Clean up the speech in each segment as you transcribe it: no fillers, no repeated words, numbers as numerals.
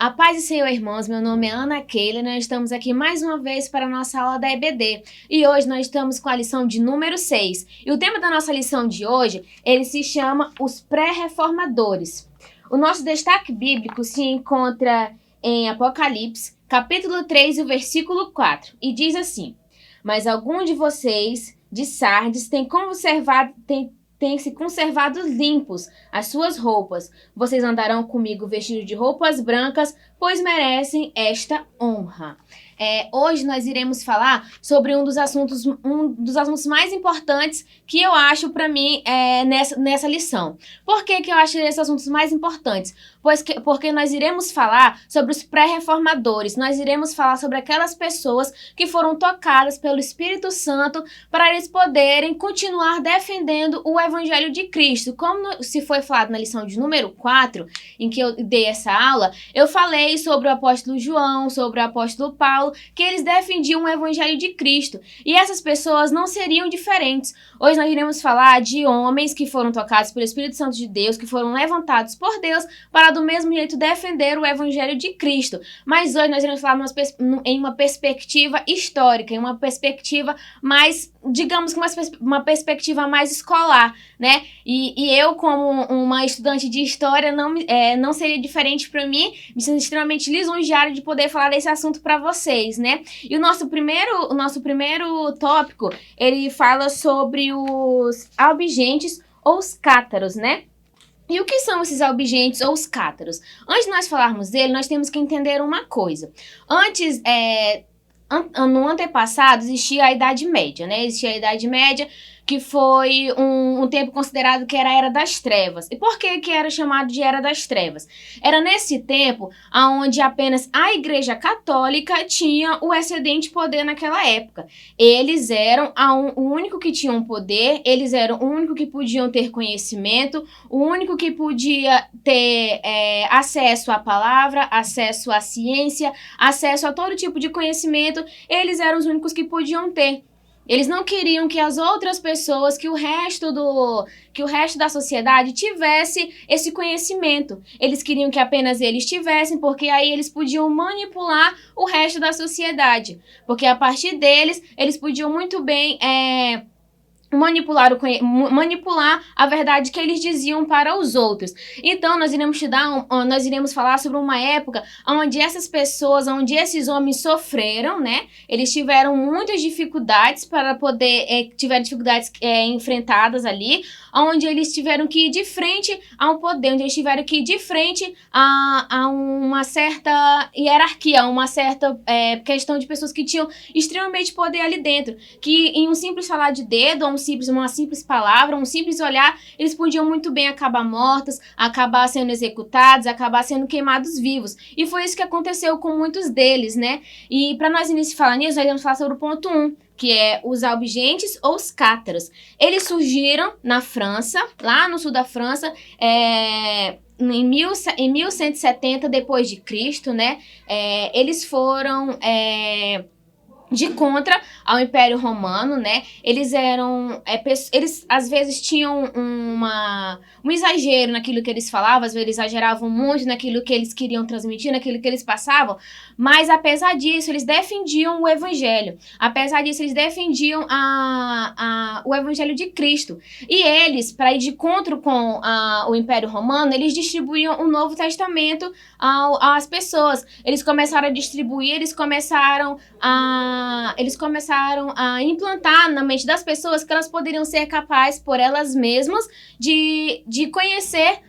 A paz do Senhor, irmãos, meu nome é Ana Keila e nós estamos aqui mais uma vez para a nossa aula da EBD. E hoje nós estamos com a lição de número 6. E o tema da nossa lição de hoje, ele se chama Os Pré-Reformadores. O nosso destaque bíblico se encontra em Apocalipse, capítulo 3, o versículo 4, e diz assim: Mas alguns de vocês, de Sardes, têm se conservado limpos as suas roupas. Vocês andarão comigo vestidos de roupas brancas, pois merecem esta honra. Hoje nós iremos falar sobre um dos assuntos mais importantes que eu acho para mim nessa lição. Por que eu acho esses assuntos mais importantes? Porque nós iremos falar sobre os pré-reformadores, nós iremos falar sobre aquelas pessoas que foram tocadas pelo Espírito Santo para eles poderem continuar defendendo o Evangelho de Cristo. Como se foi falado na lição de número 4, em que eu dei essa aula, eu falei sobre o apóstolo João, sobre o apóstolo Paulo, que eles defendiam o Evangelho de Cristo. E essas pessoas não seriam diferentes. Hoje nós iremos falar de homens que foram tocados pelo Espírito Santo de Deus, que foram levantados por Deus para do mesmo jeito defender o Evangelho de Cristo. Mas hoje nós iremos falar em uma perspectiva histórica, em uma perspectiva mais, digamos que uma perspectiva mais escolar, né? E eu, como uma estudante de história, não seria diferente para mim, me sinto extremamente lisonjeada de poder falar desse assunto para vocês, né? E o nosso primeiro tópico, ele fala sobre os albigenses ou os cátaros, né? E o que são esses albigenses ou os cátaros? Antes de nós falarmos dele, nós temos que entender uma coisa. No antepassado existia a Idade Média, né? Existia a Idade Média, que foi um tempo considerado que era a Era das Trevas. E por que era chamado de Era das Trevas? Era nesse tempo onde apenas a Igreja Católica tinha o excedente poder naquela época. Eles eram o único que tinham poder, eles eram o único que podiam ter conhecimento, o único que podia ter acesso à palavra, acesso à ciência, acesso a todo tipo de conhecimento. Eles eram os únicos que podiam ter. Eles não queriam que as outras pessoas, que o resto da sociedade tivesse esse conhecimento. Eles queriam que apenas eles tivessem, porque aí eles podiam manipular o resto da sociedade. Porque a partir deles, eles podiam muito bem manipular a verdade que eles diziam para os outros. Então, nós iremos falar sobre uma época onde essas pessoas, onde esses homens sofreram, né? Eles tiveram muitas dificuldades tiveram dificuldades enfrentadas ali, onde eles tiveram que ir de frente ao poder, onde eles tiveram que ir de frente a uma certa hierarquia, a uma certa questão de pessoas que tinham extremamente poder ali dentro, que em um simples falar de dedo, uma simples palavra, um simples olhar, eles podiam muito bem acabar mortos, acabar sendo executados, acabar sendo queimados vivos. E foi isso que aconteceu com muitos deles, né? E para nós falar nisso, nós vamos falar sobre o ponto 1, que é os albigenses ou os cátaros. Eles surgiram na França, lá no sul da França, em 1170 depois de Cristo, né? Eles foram de contra ao Império Romano, né? Eles às vezes tinham um exagero naquilo que eles falavam, às vezes eles exageravam muito naquilo que eles queriam transmitir, naquilo que eles passavam, mas apesar disso, eles defendiam o Evangelho. Apesar disso, eles defendiam o Evangelho de Cristo. E eles, para ir de contra com o Império Romano, eles distribuíam o Novo Testamento às pessoas. Eles começaram a distribuir, eles começaram a implantar na mente das pessoas que elas poderiam ser capazes por elas mesmas de conhecer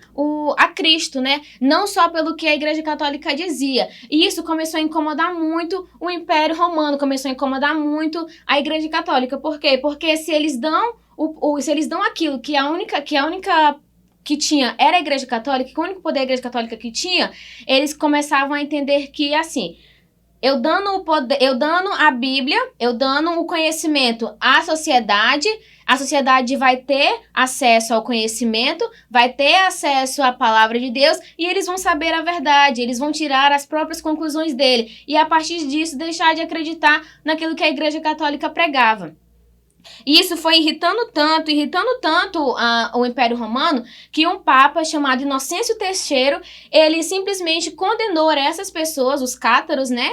a Cristo, né? Não só pelo que a Igreja Católica dizia. E isso começou a incomodar muito o Império Romano, começou a incomodar muito a Igreja Católica. Por quê? Porque se eles dão aquilo que a única que tinha era a Igreja Católica, que o único poder a Igreja Católica que tinha, eles começavam a entender que, assim, eu dando a Bíblia, eu dando o conhecimento à sociedade, a sociedade vai ter acesso ao conhecimento, vai ter acesso à palavra de Deus e eles vão saber a verdade, eles vão tirar as próprias conclusões dele e a partir disso deixar de acreditar naquilo que a Igreja Católica pregava. E isso foi irritando tanto o Império Romano, que um papa chamado Inocêncio III, ele simplesmente condenou essas pessoas, os cátaros, né?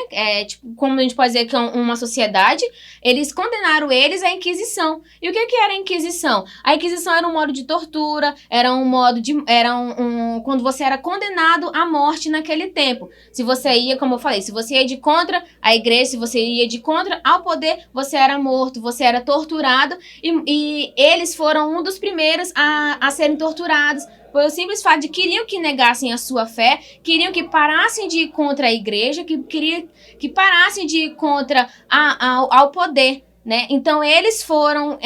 Tipo, como a gente pode dizer que é uma sociedade, eles condenaram eles à Inquisição. E o que era a Inquisição? A Inquisição era um modo de tortura, era um modo de... quando você era condenado à morte naquele tempo. Se você ia, como eu falei, se você ia de contra a igreja, se você ia de contra ao poder, você era morto, você era torturado, e eles foram um dos primeiros a serem torturados pelo simples fato de que queriam que negassem a sua fé, queriam que parassem de ir contra a igreja, que parassem de ir contra ao poder. Né? Então, eles foram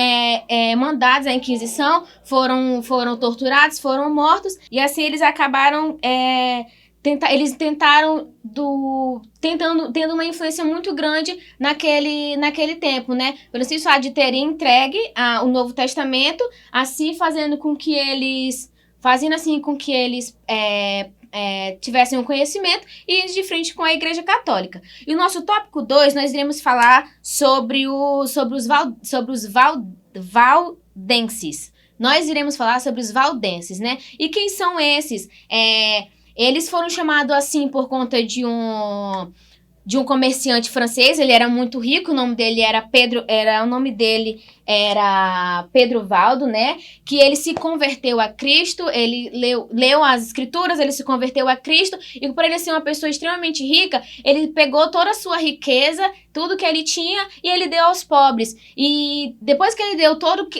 mandados à Inquisição, foram torturados, foram mortos, e assim eles acabaram... eles tendo uma influência muito grande naquele tempo, né? Pelo simples fato de terem entregue o Novo Testamento, assim fazendo com que eles tivessem um conhecimento e de frente com a Igreja Católica. E o nosso tópico 2, nós iremos falar sobre os valdenses. Nós iremos falar sobre os valdenses, né? E quem são esses? Eles foram chamados assim por conta de um comerciante francês. Ele era muito rico, o nome dele era Pedro Valdo, né? Que ele se converteu a Cristo, ele leu as escrituras, ele se converteu a Cristo, e por ele ser uma pessoa extremamente rica, ele pegou toda a sua riqueza, tudo que ele tinha, e ele deu aos pobres. E depois que ele deu todo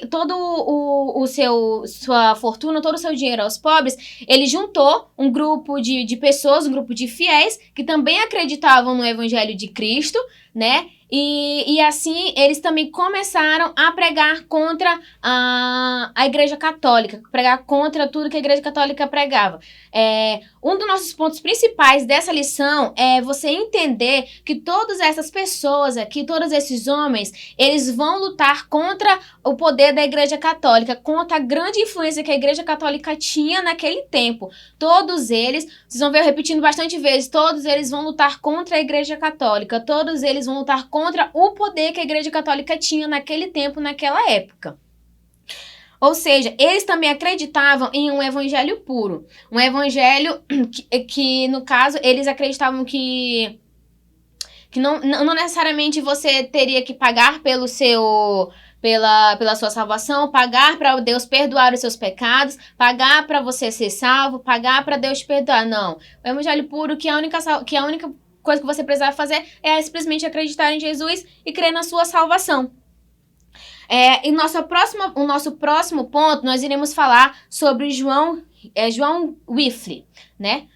sua fortuna, todo o seu dinheiro aos pobres, ele juntou um grupo de pessoas, um grupo de fiéis, que também acreditavam no Evangelho de Cristo, né? E assim, eles também começaram a pregar contra a Igreja Católica, pregar contra tudo que a Igreja Católica pregava. Um dos nossos pontos principais dessa lição é você entender que todas essas pessoas aqui, todos esses homens, eles vão lutar contra o poder da Igreja Católica, contra a grande influência que a Igreja Católica tinha naquele tempo. Todos eles, vocês vão ver eu repetindo bastante vezes, todos eles vão lutar contra a Igreja Católica, todos eles vão lutar contra o poder que a Igreja Católica tinha naquele tempo, naquela época. Ou seja, eles também acreditavam em um evangelho puro. Um evangelho que no caso, eles acreditavam que não necessariamente você teria que pagar pela sua salvação, pagar para Deus perdoar os seus pecados, pagar para você ser salvo, pagar para Deus te perdoar. Não. O evangelho puro, que a única coisa que você precisava fazer é simplesmente acreditar em Jesus e crer na sua salvação. E o nosso próximo ponto, nós iremos falar sobre João Wycliffe, né?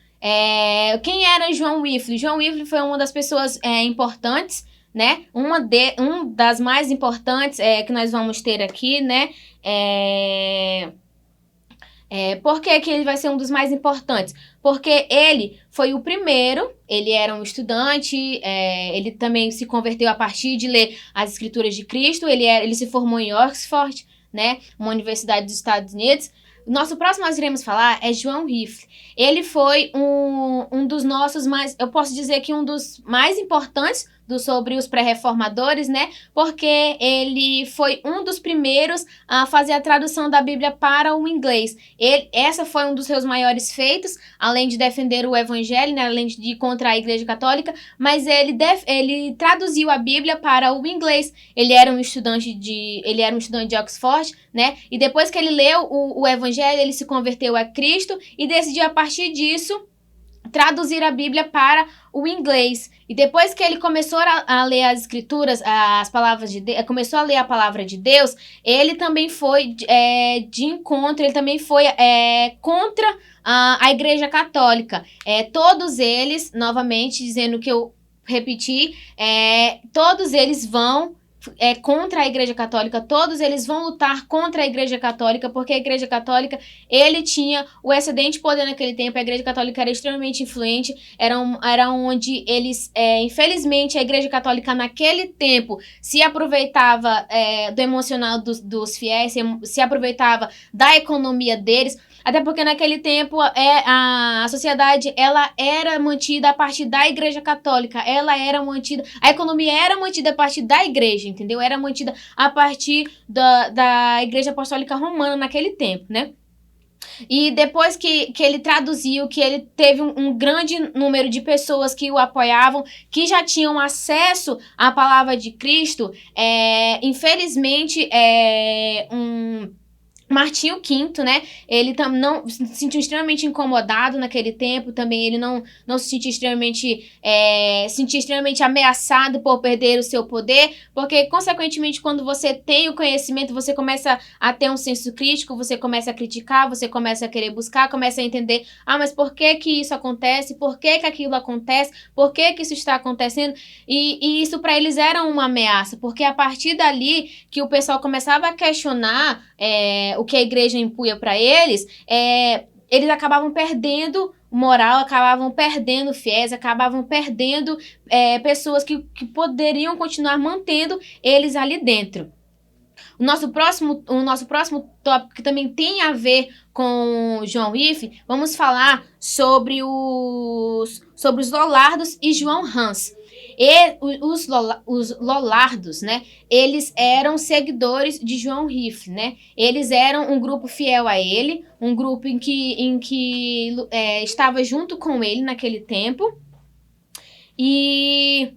Quem era João Wycliffe? João Wycliffe foi uma das pessoas importantes, né? Uma das mais importantes que nós vamos ter aqui, né? Por que ele vai ser um dos mais importantes? Porque ele foi o primeiro, ele era um estudante, ele também se converteu a partir de ler as Escrituras de Cristo, ele se formou em Oxford, né, uma universidade dos Estados Unidos. O nosso próximo nós iremos falar é João Wycliffe. Ele foi um dos nossos mais, eu posso dizer que um dos mais importantes sobre os pré-reformadores, né? Porque ele foi um dos primeiros a fazer a tradução da Bíblia para o inglês. Essa foi um dos seus maiores feitos, além de defender o Evangelho, né? Além de ir contra a Igreja Católica, mas ele traduziu a Bíblia para o inglês. Ele era um estudante de Oxford, né? E depois que ele leu o Evangelho, ele se converteu a Cristo e decidiu, a partir disso, traduzir a Bíblia para o inglês. E depois que ele começou a ler as escrituras, as palavras de Deus, começou a ler a palavra de Deus, ele também foi de encontro, ele também foi contra a Igreja Católica. Todos eles, novamente, dizendo o que eu repeti, todos eles vão contra a Igreja Católica, todos eles vão lutar contra a Igreja Católica, porque a Igreja Católica, ele tinha o excedente poder naquele tempo, a Igreja Católica era extremamente influente, era onde eles, infelizmente, a Igreja Católica naquele tempo se aproveitava do emocional dos fiéis, se aproveitava da economia deles, Até porque naquele tempo a sociedade ela era mantida a partir da Igreja Católica, ela era mantida, a economia era mantida a partir da igreja, entendeu? Era mantida a partir da Igreja Apostólica Romana naquele tempo, né? E depois que ele traduziu, que ele teve um grande número de pessoas que o apoiavam, que já tinham acesso à palavra de Cristo, infelizmente, Martinho V, né? Ele não se sentiu extremamente incomodado naquele tempo, também ele não se sentiu extremamente ameaçado por perder o seu poder, porque, consequentemente, quando você tem o conhecimento, você começa a ter um senso crítico, você começa a criticar, você começa a querer buscar, começa a entender, mas por que que isso acontece? Por que que aquilo acontece? Por que que isso está acontecendo? E isso para eles era uma ameaça, porque a partir dali que o pessoal começava a questionar o que a igreja impunha para eles, eles acabavam perdendo moral, acabavam perdendo fiéis, acabavam perdendo pessoas que poderiam continuar mantendo eles ali dentro. O nosso próximo tópico, que também tem a ver com João Riffe, vamos falar sobre os Lollardos e João Hans. E os Lollardos, né, eles eram seguidores de João Riffe, né? Eles eram um grupo fiel a ele, um grupo em que estava junto com ele naquele tempo. E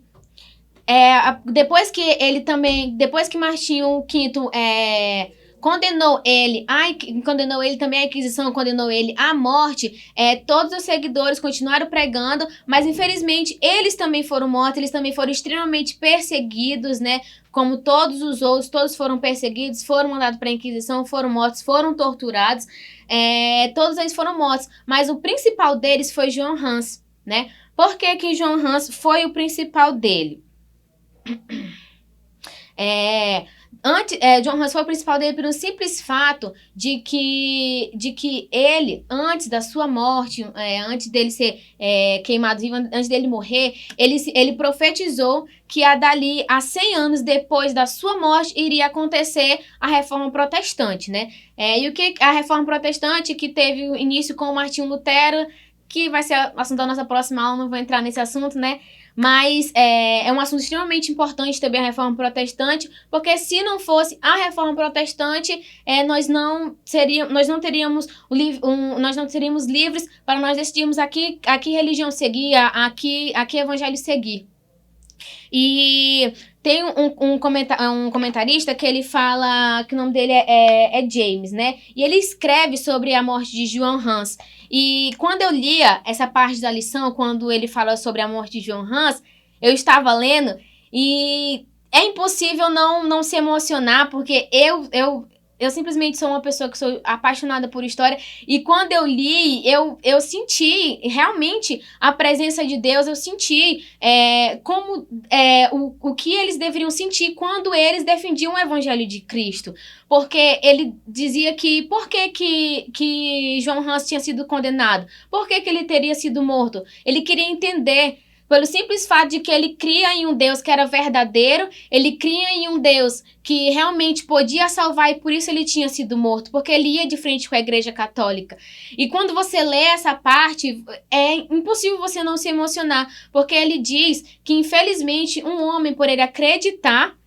depois que Martinho V condenou ele também à Inquisição, condenou ele à morte, todos os seguidores continuaram pregando, mas infelizmente eles também foram mortos, eles também foram extremamente perseguidos, né? Como todos os outros, todos foram perseguidos, foram mandados para a Inquisição, foram mortos, foram torturados, todos eles foram mortos, mas o principal deles foi João Hans, né? Por que João Hans foi o principal dele? João Hans foi o principal dele pelo simples fato de que ele, antes da sua morte, antes dele ser queimado vivo, antes dele morrer, ele profetizou que dali a 100 anos depois da sua morte iria acontecer a Reforma Protestante, né? E o que a Reforma Protestante, que teve início com o Martinho Lutero, que vai ser assunto da nossa próxima aula, não vou entrar nesse assunto, né? Mas é um assunto extremamente importante também a Reforma Protestante, porque se não fosse a Reforma Protestante, nós não teríamos livres para nós decidirmos a que religião seguir, a que evangelho seguir. E tem um comentarista que ele fala que o nome dele é James, né? E ele escreve sobre a morte de João Hans. E quando eu lia essa parte da lição, quando ele fala sobre a morte de João Hans, eu estava lendo e é impossível não se emocionar, porque eu simplesmente sou uma pessoa que sou apaixonada por história, e quando eu li, eu senti realmente a presença de Deus, eu senti o que eles deveriam sentir quando eles defendiam o evangelho de Cristo. Porque ele dizia que por que João Hans tinha sido condenado? Por que ele teria sido morto? Ele queria entender, pelo simples fato de que ele cria em um Deus que era verdadeiro, ele cria em um Deus que realmente podia salvar e por isso ele tinha sido morto, porque ele ia de frente com a Igreja Católica. E quando você lê essa parte, é impossível você não se emocionar, porque ele diz que infelizmente um homem, por ele acreditar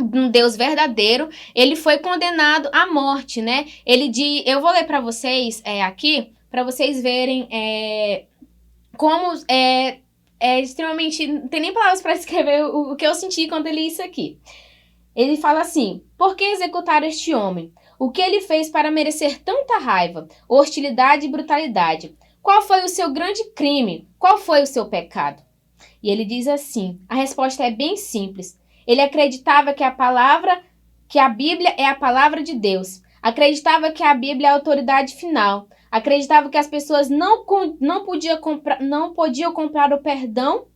um Deus verdadeiro, ele foi condenado à morte, né? Eu vou ler para vocês aqui, para vocês verem como extremamente... Não tem nem palavras para descrever o que eu senti quando eu li isso aqui. Ele fala assim: por que executar este homem? O que ele fez para merecer tanta raiva, hostilidade e brutalidade? Qual foi o seu grande crime? Qual foi o seu pecado? E ele diz assim, a resposta é bem simples. Ele acreditava que a Bíblia é a palavra de Deus. Acreditava que a Bíblia é a autoridade final. Acreditava que as pessoas não podiam comprar o perdão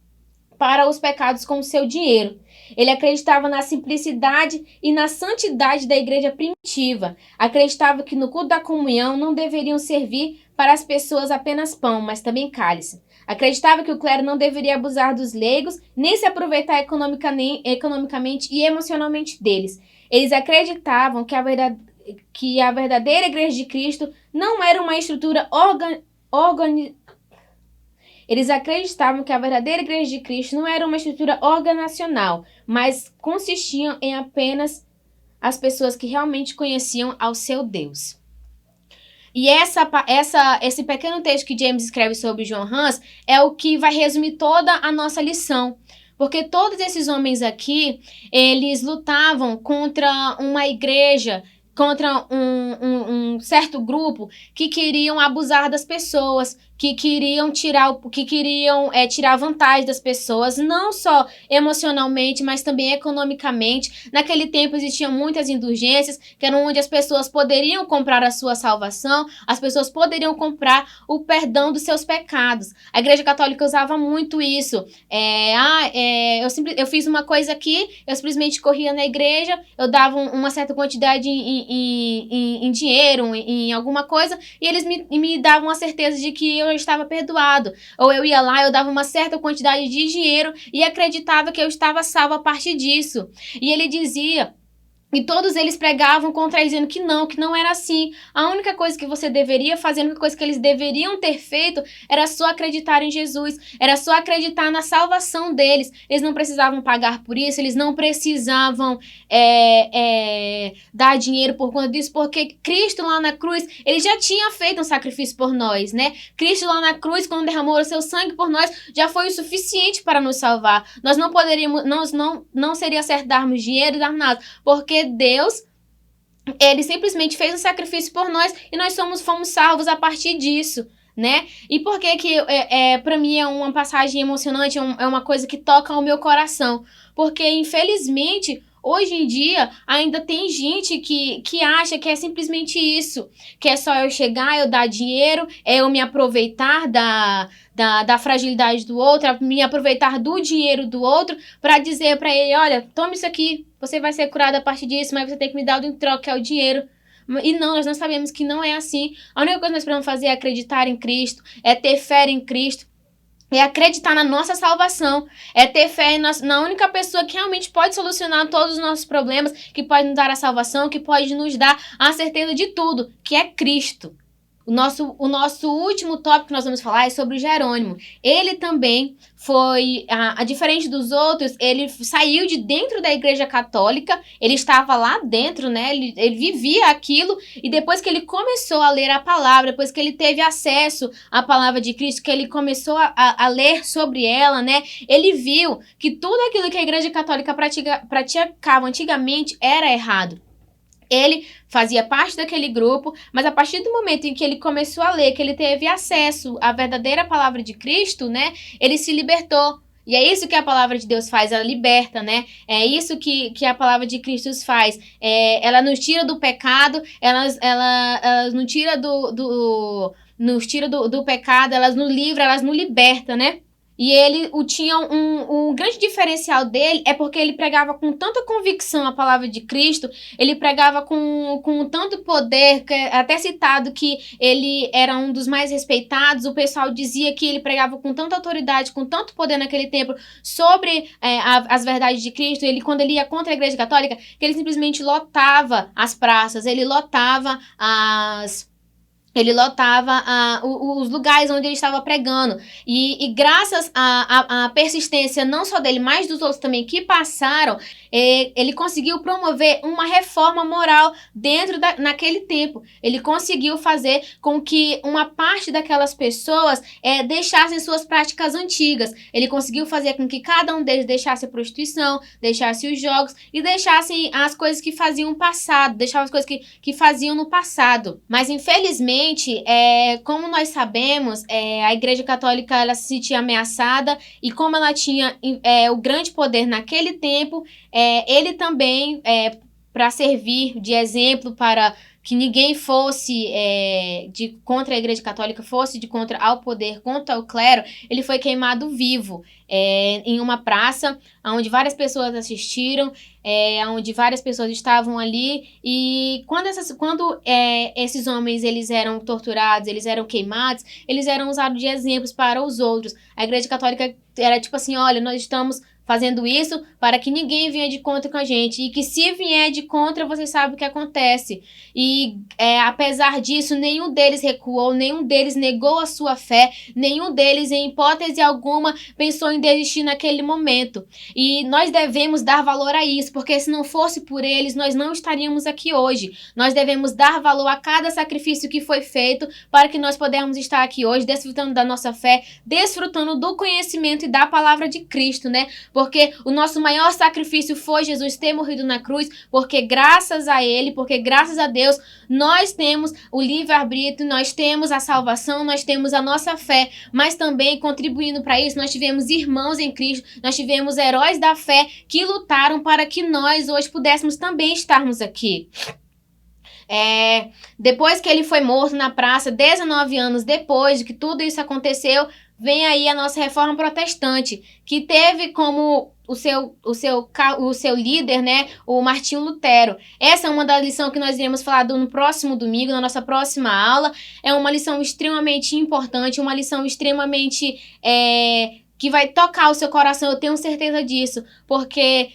para os pecados com o seu dinheiro. Ele acreditava na simplicidade e na santidade da igreja primitiva. Acreditava que no culto da comunhão não deveriam servir para as pessoas apenas pão, mas também cálice. Acreditava que o clero não deveria abusar dos leigos, nem se aproveitar economicamente e emocionalmente deles. Eles acreditavam que que a verdadeira igreja de Cristo não era uma estrutura Eles acreditavam que a verdadeira igreja de Cristo não era uma estrutura organizacional, mas consistiam em apenas as pessoas que realmente conheciam ao seu Deus. E esse pequeno texto que James escreve sobre John Huss é o que vai resumir toda a nossa lição. Porque todos esses homens aqui, eles lutavam contra uma igreja, contra um certo grupo que queriam abusar das pessoas, que queriam tirar vantagem das pessoas, não só emocionalmente, mas também economicamente. Naquele tempo existiam muitas indulgências, que eram onde as pessoas poderiam comprar a sua salvação, as pessoas poderiam comprar o perdão dos seus pecados. A Igreja Católica usava muito isso. Eu fiz uma coisa aqui, eu simplesmente corria na igreja, eu dava uma certa quantidade em dinheiro, em alguma coisa, e eles me davam a certeza de que eu estava perdoado. Ou eu ia lá, eu dava uma certa quantidade de dinheiro e acreditava que eu estava salvo a partir disso. E ele dizia... E todos eles pregavam dizendo que não era assim. A única coisa que você deveria fazer, a única coisa que eles deveriam ter feito era só acreditar em Jesus, era só acreditar na salvação deles. Eles não precisavam pagar por isso, eles não precisavam dar dinheiro por conta disso, porque Cristo lá na cruz, ele já tinha feito um sacrifício por nós, né? Cristo lá na cruz, quando derramou o seu sangue por nós, já foi o suficiente para nos salvar. Nós não poderíamos, não seria certo darmos dinheiro, dar nada, porque Deus, ele simplesmente fez um sacrifício por nós e nós fomos salvos a partir disso, né? E por que para mim é uma passagem emocionante, é uma coisa que toca ao meu coração? Porque, infelizmente, hoje em dia, ainda tem gente que acha que é simplesmente isso, que é só eu chegar, eu dar dinheiro, eu me aproveitar da fragilidade do outro, me aproveitar do dinheiro do outro para dizer para ele, olha, toma isso aqui, você vai ser curado a partir disso, mas você tem que me dar em troca, que é o dinheiro. E não, nós não sabemos que não é assim. A única coisa que nós precisamos fazer é acreditar em Cristo, é ter fé em Cristo, é acreditar na nossa salvação, é ter fé na única pessoa que realmente pode solucionar todos os nossos problemas, que pode nos dar a salvação, que pode nos dar a certeza de tudo, que é Cristo. O nosso último tópico que nós vamos falar é sobre o Jerônimo. Ele também foi, diferente dos outros, ele saiu de dentro da Igreja Católica, ele estava lá dentro, né? Ele vivia aquilo, e depois que ele começou a ler a palavra, depois que ele teve acesso à palavra de Cristo, que ele começou a ler sobre ela, né? Ele viu que tudo aquilo que a Igreja Católica praticava antigamente era errado. Ele fazia parte daquele grupo, mas a partir do momento em que ele começou a ler, que ele teve acesso à verdadeira palavra de Cristo, né, ele se libertou. E é isso que a palavra de Deus faz, ela liberta, né? É isso que a palavra de Cristo faz. Ela nos tira do pecado, ela nos tira nos tira do pecado, elas nos livra, elas nos liberta, né? E ele tinha um grande diferencial dele, é porque ele pregava com tanta convicção a palavra de Cristo, ele pregava com tanto poder, que é até citado que ele era um dos mais respeitados, o pessoal dizia que ele pregava com tanta autoridade, com tanto poder naquele tempo, sobre as verdades de Cristo, quando ele ia contra a Igreja Católica, que ele simplesmente lotava as praças, ele lotava os lugares onde ele estava pregando. E graças à persistência não só dele, mas dos outros também que passaram, ele conseguiu promover uma reforma moral naquele tempo. Ele conseguiu fazer com que uma parte daquelas pessoas deixassem suas práticas antigas. Ele conseguiu fazer com que cada um deles deixasse a prostituição, deixasse os jogos e deixassem as coisas que faziam no passado, deixavam as coisas que faziam no passado. Mas, infelizmente, como nós sabemos, a Igreja Católica ela se sentia ameaçada, e como ela tinha o grande poder naquele tempo, ele também, para servir de exemplo para que ninguém fosse contra a Igreja Católica, fosse de contra ao poder, contra o clero, ele foi queimado vivo em uma praça, onde várias pessoas assistiram, onde várias pessoas estavam ali, e quando esses homens eles eram torturados, eles eram queimados, eles eram usados de exemplos para os outros. A Igreja Católica era tipo assim, olha, nós estamos fazendo isso para que ninguém venha de contra com a gente. E que se vier de contra, vocês sabem o que acontece. E apesar disso, nenhum deles recuou, nenhum deles negou a sua fé, nenhum deles, em hipótese alguma, pensou em desistir naquele momento. E nós devemos dar valor a isso, porque se não fosse por eles, nós não estaríamos aqui hoje. Nós devemos dar valor a cada sacrifício que foi feito para que nós podemos estar aqui hoje, desfrutando da nossa fé, desfrutando do conhecimento e da palavra de Cristo, né? Porque o nosso maior sacrifício foi Jesus ter morrido na cruz, porque graças a Ele, porque graças a Deus, nós temos o livre-arbítrio, nós temos a salvação, nós temos a nossa fé, mas também contribuindo para isso, nós tivemos irmãos em Cristo, nós tivemos heróis da fé que lutaram para que nós hoje pudéssemos também estarmos aqui. Depois que ele foi morto na praça, 19 anos depois de que tudo isso aconteceu, vem aí a nossa reforma protestante, que teve como o seu líder, né, o Martinho Lutero. Essa é uma das lições que nós iremos falar no próximo domingo, na nossa próxima aula. É uma lição extremamente importante, uma lição extremamente que vai tocar o seu coração, eu tenho certeza disso, porque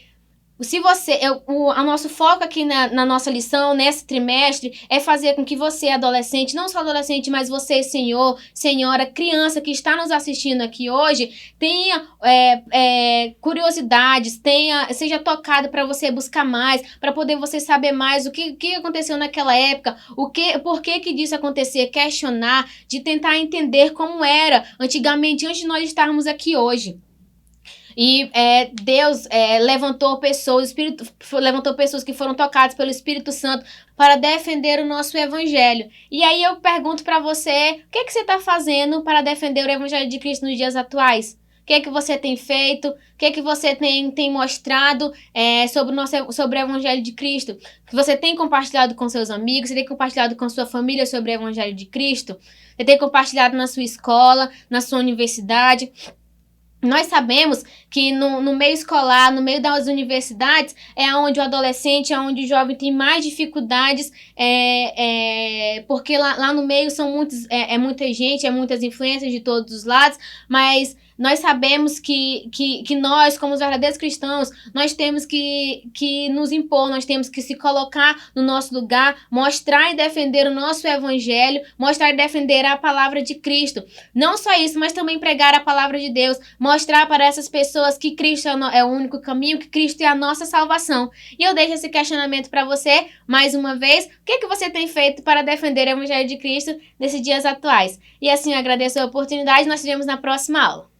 o nosso foco aqui na nossa lição, nesse trimestre, é fazer com que você, adolescente, não só adolescente, mas você, senhor, senhora, criança que está nos assistindo aqui hoje, tenha curiosidades, seja tocado para você buscar mais, para poder você saber mais o que aconteceu naquela época, por que disso acontecer, questionar, de tentar entender como era antigamente, antes de nós estarmos aqui hoje. E Deus levantou pessoas que foram tocadas pelo Espírito Santo para defender o nosso evangelho. E aí eu pergunto para você, o que você está fazendo para defender o evangelho de Cristo nos dias atuais? O que você tem feito? O que você tem mostrado sobre o evangelho de Cristo? Que você tem compartilhado com seus amigos? Você tem compartilhado com sua família sobre o evangelho de Cristo? Você tem compartilhado na sua escola, na sua universidade? Nós sabemos que no meio escolar, no meio das universidades, é onde o adolescente, é onde o jovem tem mais dificuldades, porque lá no meio são muita gente, muitas influências de todos os lados, mas nós sabemos que nós, como os verdadeiros cristãos, nós temos que nos impor, nós temos que se colocar no nosso lugar, mostrar e defender o nosso evangelho, mostrar e defender a palavra de Cristo. Não só isso, mas também pregar a palavra de Deus, mostrar para essas pessoas que Cristo é o único caminho, que Cristo é a nossa salvação. E eu deixo esse questionamento para você, mais uma vez, o que você tem feito para defender o evangelho de Cristo nesses dias atuais? E assim eu agradeço a oportunidade, nós nos vemos na próxima aula.